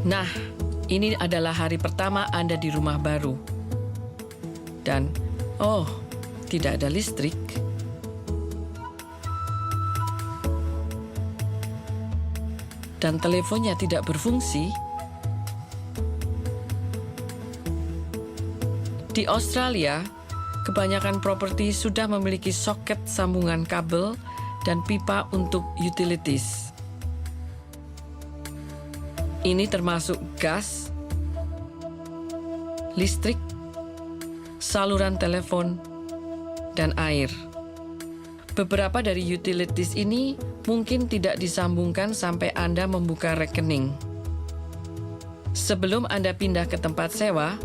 Nah, ini adalah hari pertama Anda di rumah baru. Dan, tidak ada listrik. Dan teleponnya tidak berfungsi. Di Australia, kebanyakan properti sudah memiliki soket sambungan kabel dan pipa untuk utilities. Ini termasuk gas, listrik, saluran telepon, dan air. Beberapa dari utilities ini mungkin tidak disambungkan sampai Anda membuka rekening. Sebelum Anda pindah ke tempat sewa,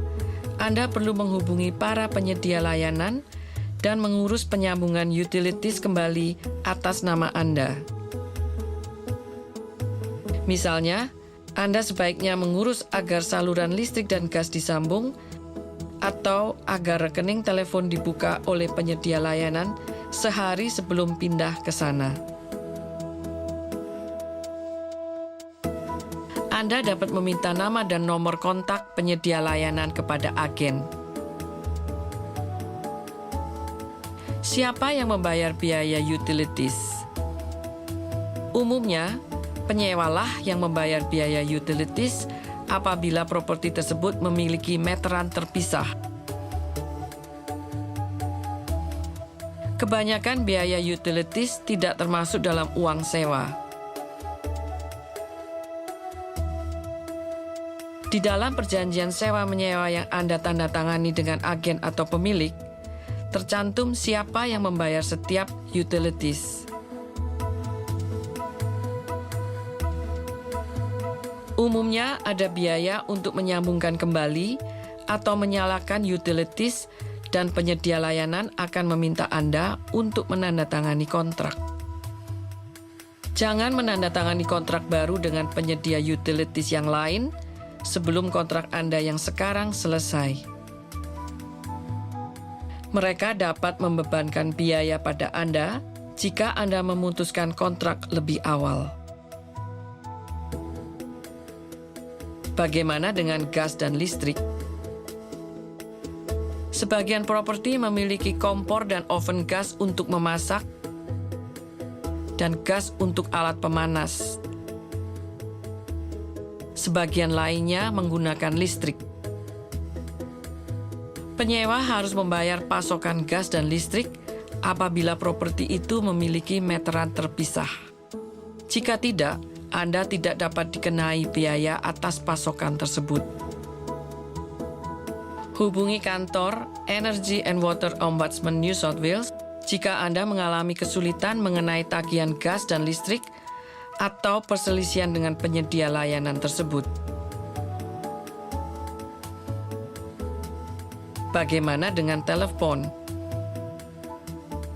Anda perlu menghubungi para penyedia layanan dan mengurus penyambungan utilities kembali atas nama Anda. Misalnya, Anda sebaiknya mengurus agar saluran listrik dan gas disambung atau agar rekening telepon dibuka oleh penyedia layanan sehari sebelum pindah ke sana. Anda dapat meminta nama dan nomor kontak penyedia layanan kepada agen. Siapa yang membayar biaya utilities? Umumnya, penyewalah yang membayar biaya utilities apabila properti tersebut memiliki meteran terpisah. Kebanyakan biaya utilities tidak termasuk dalam uang sewa. Di dalam perjanjian sewa-menyewa yang Anda tanda tangani dengan agen atau pemilik, tercantum siapa yang membayar setiap utilities. Umumnya ada biaya untuk menyambungkan kembali atau menyalakan utilities, dan penyedia layanan akan meminta Anda untuk menandatangani kontrak. Jangan menandatangani kontrak baru dengan penyedia utilities yang lain sebelum kontrak Anda yang sekarang selesai. Mereka dapat membebankan biaya pada Anda jika Anda memutuskan kontrak lebih awal. Bagaimana dengan gas dan listrik? Sebagian properti memiliki kompor dan oven gas untuk memasak dan gas untuk alat pemanas. Sebagian lainnya menggunakan listrik. Penyewa harus membayar pasokan gas dan listrik apabila properti itu memiliki meteran terpisah. Jika tidak, Anda tidak dapat dikenai biaya atas pasokan tersebut. Hubungi kantor Energy and Water Ombudsman New South Wales jika Anda mengalami kesulitan mengenai tagihan gas dan listrik atau perselisihan dengan penyedia layanan tersebut. Bagaimana dengan telepon?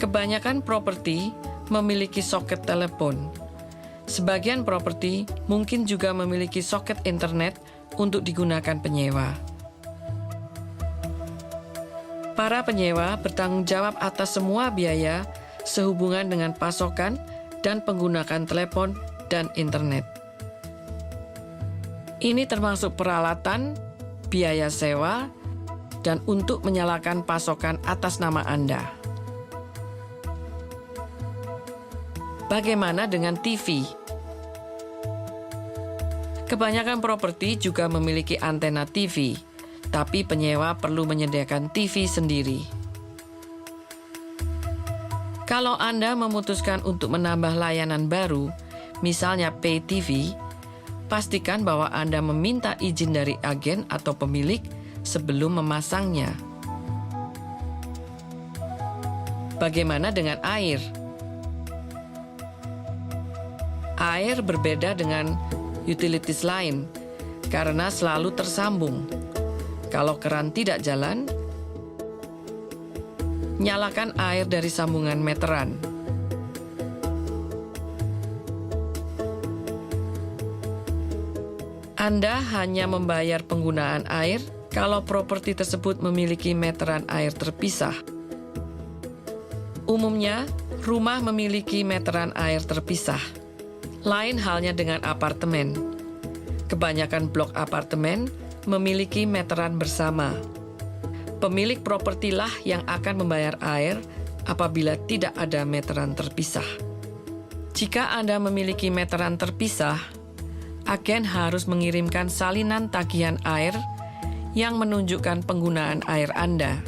Kebanyakan properti memiliki soket telepon. Sebagian properti mungkin juga memiliki soket internet untuk digunakan penyewa. Para penyewa bertanggung jawab atas semua biaya sehubungan dengan pasokan dan penggunaan telepon dan internet. Ini termasuk peralatan, biaya sewa, dan untuk menyalakan pasokan atas nama Anda. Bagaimana dengan TV? Kebanyakan properti juga memiliki antena TV, tapi penyewa perlu menyediakan TV sendiri. Kalau Anda memutuskan untuk menambah layanan baru, misalnya Pay TV, pastikan bahwa Anda meminta izin dari agen atau pemilik sebelum memasangnya. Bagaimana dengan air? Air berbeda dengan utilities lain karena selalu tersambung. Kalau keran tidak jalan, nyalakan air dari sambungan meteran. Anda hanya membayar penggunaan air kalau properti tersebut memiliki meteran air terpisah. Umumnya, rumah memiliki meteran air terpisah. Lain halnya dengan apartemen. Kebanyakan blok apartemen memiliki meteran bersama. Pemilik propertilah yang akan membayar air apabila tidak ada meteran terpisah. Jika Anda memiliki meteran terpisah, agen harus mengirimkan salinan tagihan air yang menunjukkan penggunaan air Anda.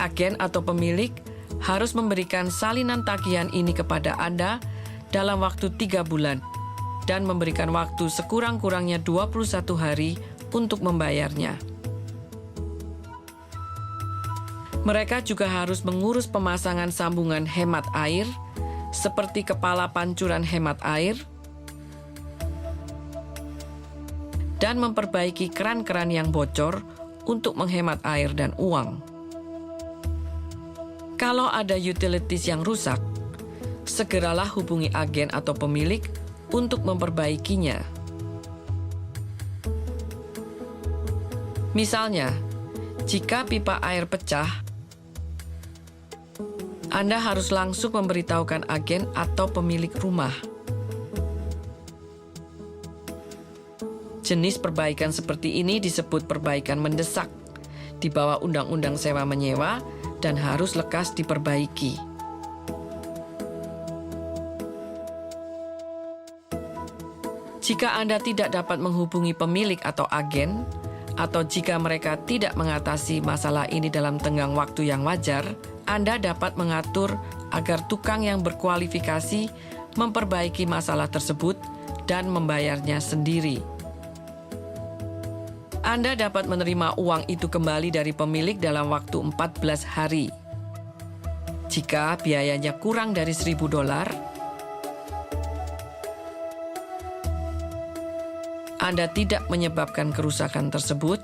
Agen atau pemilik harus memberikan salinan tagihan ini kepada Anda dalam waktu 3 bulan dan memberikan waktu sekurang-kurangnya 21 hari untuk membayarnya. Mereka juga harus mengurus pemasangan sambungan hemat air, seperti kepala pancuran hemat air, dan memperbaiki keran-keran yang bocor untuk menghemat air dan uang. Kalau ada utilities yang rusak, segeralah hubungi agen atau pemilik untuk memperbaikinya. Misalnya, jika pipa air pecah, Anda harus langsung memberitahukan agen atau pemilik rumah. Jenis perbaikan seperti ini disebut perbaikan mendesak di bawah Undang-Undang Sewa-Menyewa dan harus lekas diperbaiki. Jika Anda tidak dapat menghubungi pemilik atau agen, atau jika mereka tidak mengatasi masalah ini dalam tenggang waktu yang wajar, Anda dapat mengatur agar tukang yang berkualifikasi memperbaiki masalah tersebut dan membayarnya sendiri. Anda dapat menerima uang itu kembali dari pemilik dalam waktu 14 hari. Jika biayanya kurang dari $1.000, Anda tidak menyebabkan kerusakan tersebut,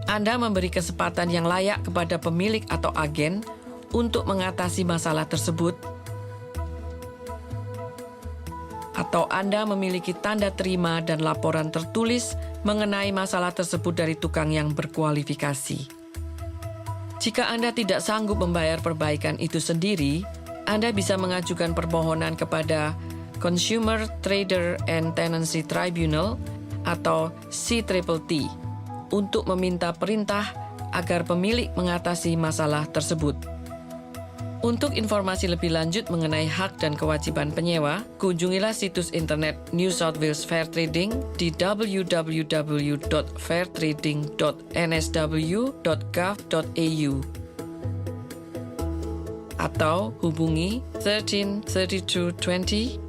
Anda memberi kesempatan yang layak kepada pemilik atau agen untuk mengatasi masalah tersebut, atau Anda memiliki tanda terima dan laporan tertulis mengenai masalah tersebut dari tukang yang berkualifikasi. Jika Anda tidak sanggup membayar perbaikan itu sendiri, Anda bisa mengajukan permohonan kepada Consumer Trader and Tenancy Tribunal atau CTTT untuk meminta perintah agar pemilik mengatasi masalah tersebut. Untuk informasi lebih lanjut mengenai hak dan kewajiban penyewa, kunjungilah situs internet New South Wales Fair Trading di www.fairtrading.nsw.gov.au atau hubungi 13 32 20.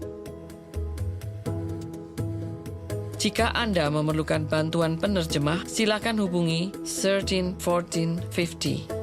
Jika Anda memerlukan bantuan penerjemah, silakan hubungi 13 14 50.